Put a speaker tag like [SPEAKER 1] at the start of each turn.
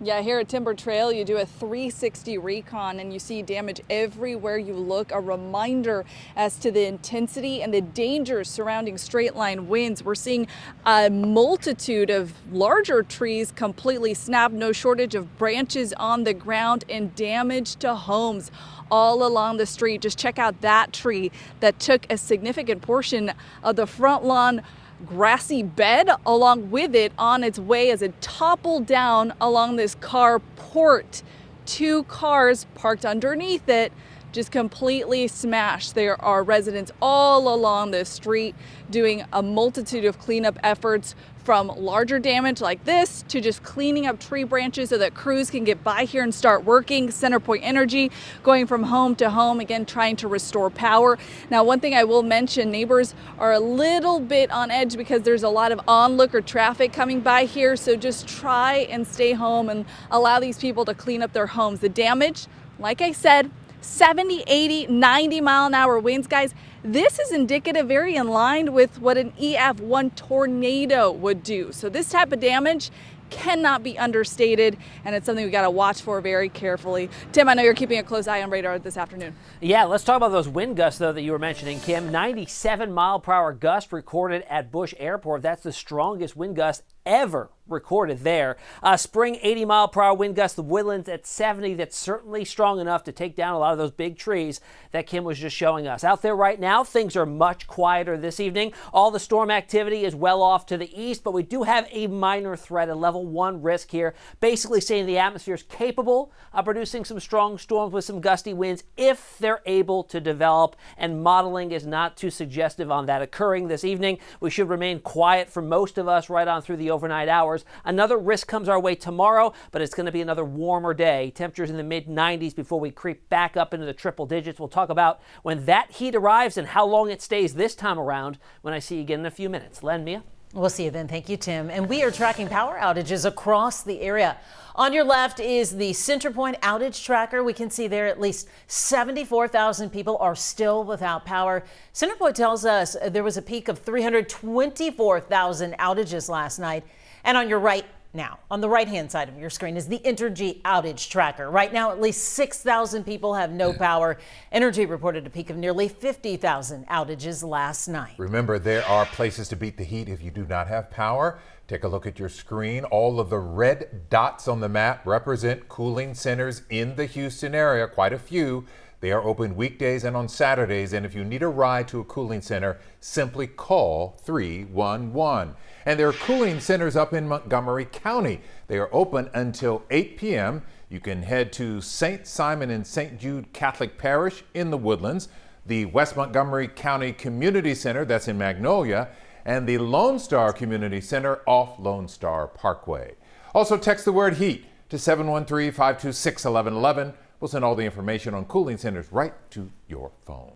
[SPEAKER 1] Yeah, here at Timber Trail, you do a 360 recon and you see damage everywhere you look. A reminder as to the intensity and the dangers surrounding straight line winds. We're seeing a multitude of larger trees completely snapped, no shortage of branches on the ground, and damage to homes all along the street. Just check out that tree that took a significant portion of the front lawn grassy bed along with it on its way as it toppled down along this carport. Two cars parked underneath it just completely smashed. There are residents all along the street doing a multitude of cleanup efforts, from larger damage like this to just cleaning up tree branches so that crews can get by here and start working. CenterPoint Energy going from home to home, again trying to restore power. Now, one thing I will mention, neighbors are a little bit on edge because there's a lot of onlooker traffic coming by here, so just try and stay home and allow these people to clean up their homes. The damage, like I said, 70, 80, 90 mile an hour winds, guys. This is indicative, very in line with what an EF1 tornado would do. So this type of damage cannot be understated, and it's something we got to watch for very carefully. Tim, I know you're keeping a close eye on radar this afternoon.
[SPEAKER 2] Yeah, let's talk about those wind gusts, though, that you were mentioning, Kim. 97 mile per hour gust recorded at Bush Airport. That's the strongest wind gust ever recorded there. Spring 80 mile per hour wind gusts, the Woodlands at 70. That's certainly strong enough to take down a lot of those big trees that Kim was just showing us. Out there right now, things are much quieter this evening. All the storm activity is well off to the east, but we do have a minor threat, a level 1 risk here, basically saying the atmosphere is capable of producing some strong storms with some gusty winds if they're able to develop, and modeling is not too suggestive on that occurring this evening. We should remain quiet for most of us right on through the overnight hours. Another risk comes our way tomorrow, but it's going to be another warmer day. Temperatures in the mid-90s before we creep back up into the triple digits. We'll talk about when that heat arrives and how long it stays this time around when I see you again in a few minutes. Len, Mia?
[SPEAKER 3] We'll see you then. Thank you, Tim. And we are tracking power outages across the area. On your left is the CenterPoint outage tracker. We can see there at least 74,000 people are still without power. CenterPoint tells us there was a peak of 324,000 outages last night. And on your right now, on the right-hand side of your screen, is the Entergy outage tracker. Right now, at least 6,000 people have no power. Entergy reported a peak of nearly 50,000 outages last night.
[SPEAKER 4] Remember, there are places to beat the heat if you do not have power. Take a look at your screen. All of the red dots on the map represent cooling centers in the Houston area, quite a few. They are open weekdays and on Saturdays, and if you need a ride to a cooling center, simply call 311. And there are cooling centers up in Montgomery County. They are open until 8 p.m. You can head to St. Simon and St. Jude Catholic Parish in the Woodlands, the West Montgomery County Community Center, that's in Magnolia, and the Lone Star Community Center off Lone Star Parkway. Also text the word HEAT to 713-526-1111. We'll send all the information on cooling centers right to your phone.